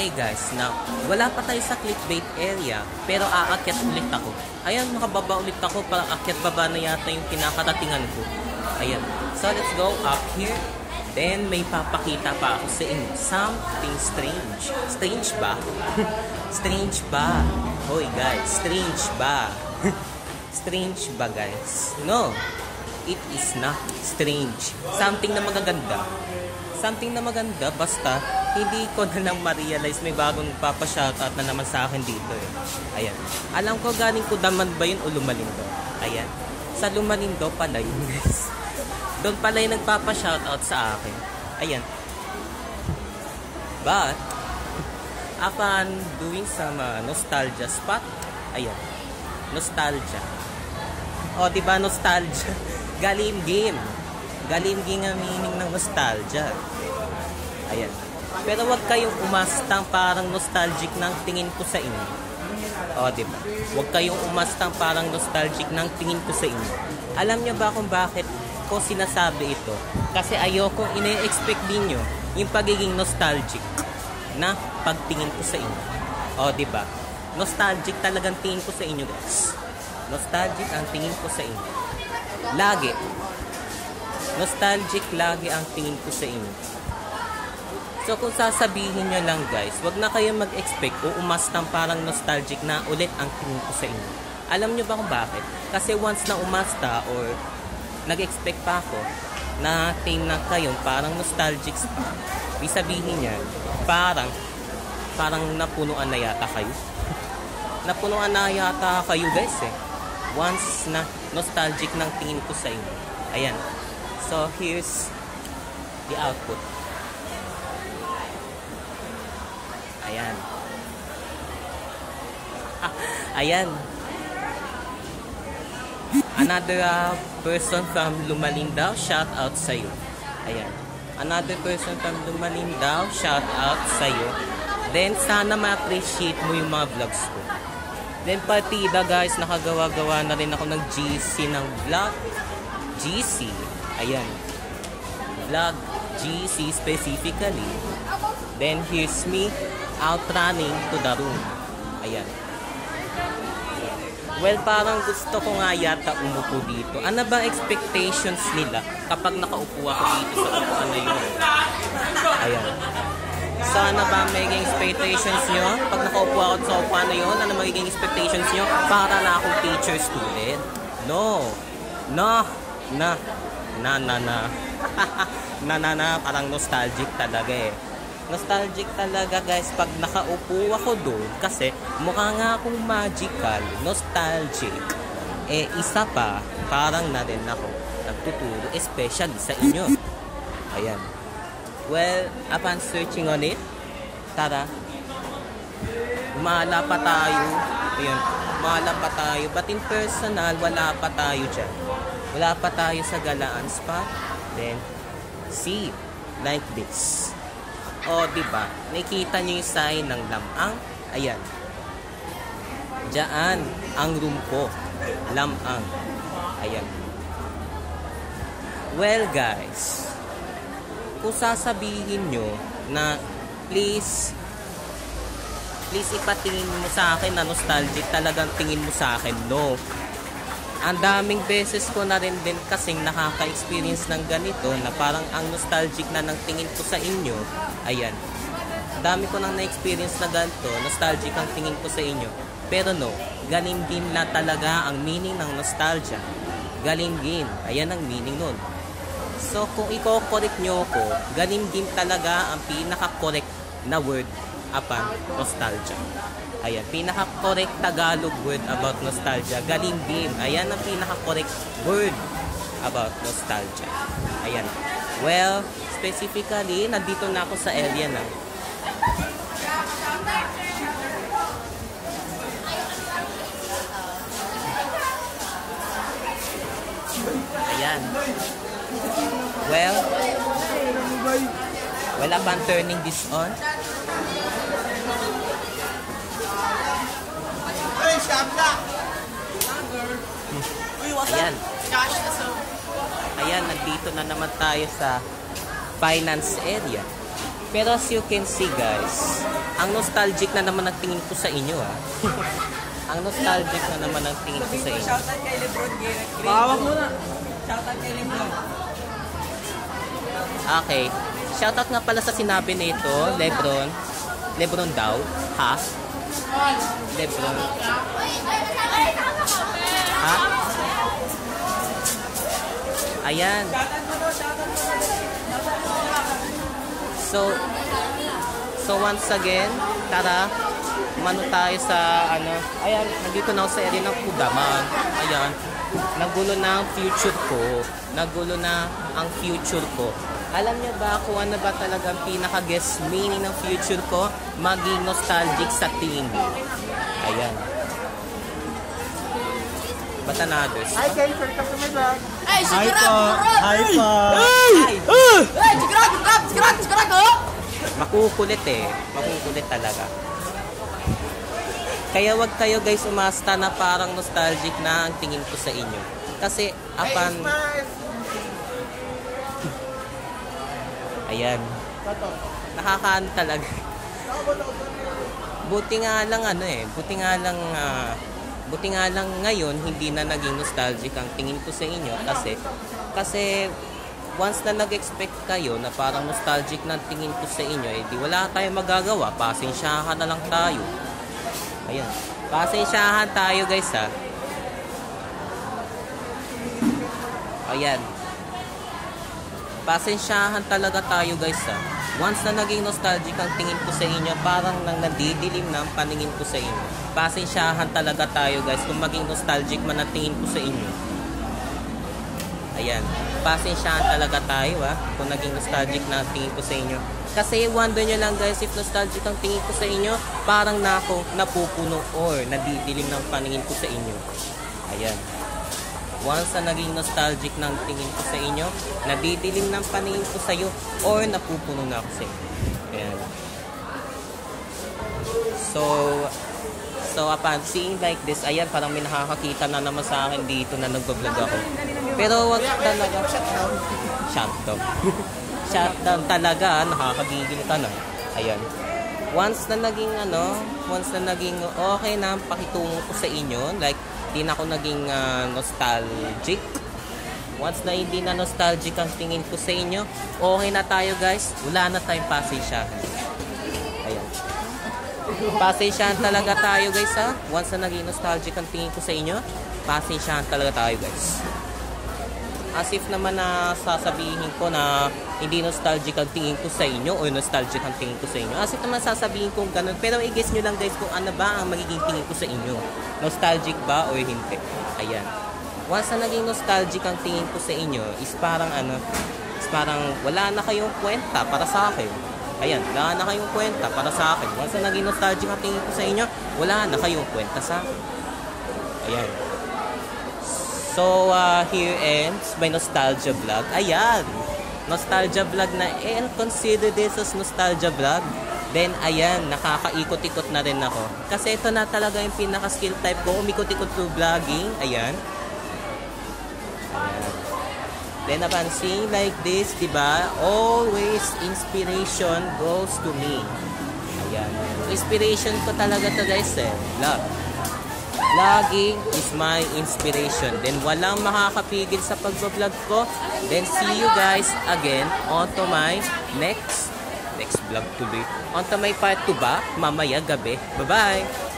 Okay guys, now wala pa tayo sa clickbait area pero aakyat ulit ako. Ayan, makababa ulit ako para akyat baba na yata yung kinakatatingan ko. Ayan, so let's go up here. Then may papakita pa ako sa inyo. Something strange. Strange ba? Strange ba? Hoy guys, strange ba? Strange ba guys? No, it is not strange. Something na magaganda. Something na maganda, basta hindi ko na lang ma-realize may bagong papashoutout na naman sa akin dito eh. Ayan. Alam ko galing ko daman ba yun o Lumalindo? Ayan. Sa Lumalindo pala yun guys. Doon pala yung nagpapashoutout sa akin. Ayan. But, upon doing some nostalgia spot, ayan. Nostalgia. O, diba nostalgia? Galim-game. Galim-game ang meaning ng nostalgia. Ayan. Pero wag kayong umastang parang nostalgic ng tingin ko sa inyo. O, diba? Wag kayong umastang parang nostalgic ng tingin ko sa inyo. Alam nyo ba kung bakit ko sinasabi ito? Kasi ayokong ine-expect ninyo yung pagiging nostalgic na pagtingin ko sa inyo. O, diba? Nostalgic talagang tingin ko sa inyo, guys. Nostalgic ang tingin ko sa inyo. Lagi. Nostalgic lagi ang tingin ko sa inyo. So kung sasabihin nyo lang guys, wag na kayo mag-expect o umastang parang nostalgic na ulit ang tingin ko sa inyo. Alam nyo ba kung bakit? Kasi once na umasta or nag-expect pa ako na tingin na kayo parang nostalgic pa, ibig sabihin niya, parang napunuan na yata kayo. Napunuan na yata kayo guys eh. Once na nostalgic ng tingin ko sa inyo. Ayan. So, here's the output. Ayan. Ayan. Another person from Lumalindao, shout out sa'yo. Ayan. Another person from Lumalindao, shout out sa'yo. Then, sana ma-appreciate mo yung mga vlogs ko. Then, partida guys, nakagawa-gawa na rin ako ng GC ng vlog. GC. Ayan. Vlog GC specifically. Then here's me out running to the room. Ayan. Well, parang gusto ko nga yata umupo dito. Ano ba expectations nila kapag nakaupo ako dito sa upuan na yun? Ayan. Sana ba magiging expectations nyo? Pag nakaupo ako sa upuan na yun, ano magiging expectations nyo? Para na akong teacher student? No. No. Na, parang nostalgic talaga eh. Nostalgic talaga guys pag nakaupo ako doon kasi mukha nga akong magical, nostalgic. Eh isa pa, parang na rin ako nagtuturo, especially sa inyo. Ayan. Well, upon searching on it, tara, mahala pa tayo. Ayan, mahala pa tayo. But in personal, wala pa tayo dyan. Wala pa tayo sa galaan spot. Then, see, like this. O, diba? Nakita nyo yung sign ng lamang? Ayan. Diyan, ang room ko. Lamang. Ayan. Well, guys, kung sasabihin nyo na please ipatingin mo sa akin na nostalgic, talagang tingin mo sa akin, no. Ang daming beses ko na rin din kasing nakaka-experience ng ganito na parang ang nostalgic na ng tingin ko sa inyo. Ayan. Dami ko nang na-experience na ganito, nostalgic ang tingin ko sa inyo. Pero no, galing-game na talaga ang meaning ng nostalgia. Galing-game. Ayan ang meaning nun. So kung i-correct nyo ko, galing-game talaga ang pinaka-correct na word upon nostalgia. Ayan, pinaka-correct Tagalog word about nostalgia. Galing-game. Ayan ang pinaka-correct word about nostalgia. Ayan. Well, specifically, nandito na ako sa area na. Ayan. Well, upon turning this on, ayan. Ayan, nandito na naman tayo sa finance area. Pero as you can see guys, ang nostalgic na naman ang tingin ko sa inyo Ang nostalgic na naman ang tingin ko sa inyo. Shoutout kay Lebron. Pawak muna. Shoutout kay Lebron. Okay. Shoutout nga pala sa sinabi nito, Lebron. Lebron daw. Ha? Lebron. Ha? Ayan. So once again, tara, mano tayo sa ano. Ayan, nandito na ako sa area ng Kudaman. Ayan. Nagulo na ang future ko. Nagulo na ang future ko. Alam niyo ba kung ano ba talagang pinaka-guess meaning ng future ko? Maging nostalgic sa tingin mo. Ayan. Batanades. Hi guys, welcome to my vlog. Ay, Hi po. Hi po. Ay, sigurado ko! Makukulit Makukulit talaga. Kaya wag kayo guys umasta na parang nostalgic na ang tingin ko sa inyo. Kasi apan... Ayan. Nakakaan talaga. Buti nga lang ngayon hindi na naging nostalgic ang tingin ko sa inyo kasi once na nag-expect kayo na parang nostalgic na tingin ko sa inyo, di wala tayong magagawa. Pasensyahan na lang tayo. Ayan. Pasensyahan tayo guys Ayan. Pasensyahan talaga tayo guys Once na naging nostalgic ang tingin ko sa inyo, parang nang nandidilim na ang paningin ko sa inyo. Pasensyahan talaga tayo guys kung maging nostalgic man ang tingin ko sa inyo. Ayan. Pasensyahan talaga tayo kung naging nostalgic na ang tingin ko sa inyo. Kasi wonder nyo lang guys, if nostalgic ang tingin ko sa inyo, parang na ako napupuno or nadidilim ng paningin ko sa inyo. Ayan. Once na naging nostalgic ng tingin ko sa inyo, nadidilim ng paningin ko sa iyo, or napupuno na ako sa inyo. Ayan. So upon seeing like this, ayan, parang may nakakakita na naman sa akin dito na nagbablog ako. Pero wag talaga. Shutdown talaga, nakakagigil ka na. Ayan. Once na naging okay na ang pakitungo ko sa inyo, like, hindi na ako naging nostalgic. Once na hindi na nostalgic ang tingin ko sa inyo, okay na tayo guys. Wala na tayong pasensyahan. Ayan. Pasensyahan talaga tayo guys Once na naging nostalgic ang tingin ko sa inyo, pasensyahan talaga tayo guys. As if naman na sasabihin ko na hindi nostalgic ang tingin ko sa inyo o nostalgic ang tingin ko sa inyo. As if naman sasabihin ko ganun. Pero i-guess nyo lang guys kung ano ba ang magiging tingin ko sa inyo. Nostalgic ba o hindi. Ayan. Once na naging nostalgic ang tingin ko sa inyo is parang wala na kayong kwenta para sa akin. Ayan, wala na kayong kwenta para sa akin. Once na naging nostalgic ang tingin ko sa inyo, wala na kayong kwenta sa akin. Ayan. So, here ends my nostalgia vlog. Ayan! Nostalgia vlog na, and consider this as nostalgia vlog. Then, ayan, nakakaikot-ikot na rin ako. Kasi ito na talaga yung pinaka-skill type ko. Umikot-ikot to vlogging. Ayan. Then, upon seeing like this, diba? Always inspiration goes to me. Ayan. Inspiration ko talaga to guys vlog. Vlogging is my inspiration. Then walang makakapigil sa pagbablog ko. Then see you guys again onto my next vlog tuloy. Onto my part 2 ba? Mamaya gabi. Bye-bye!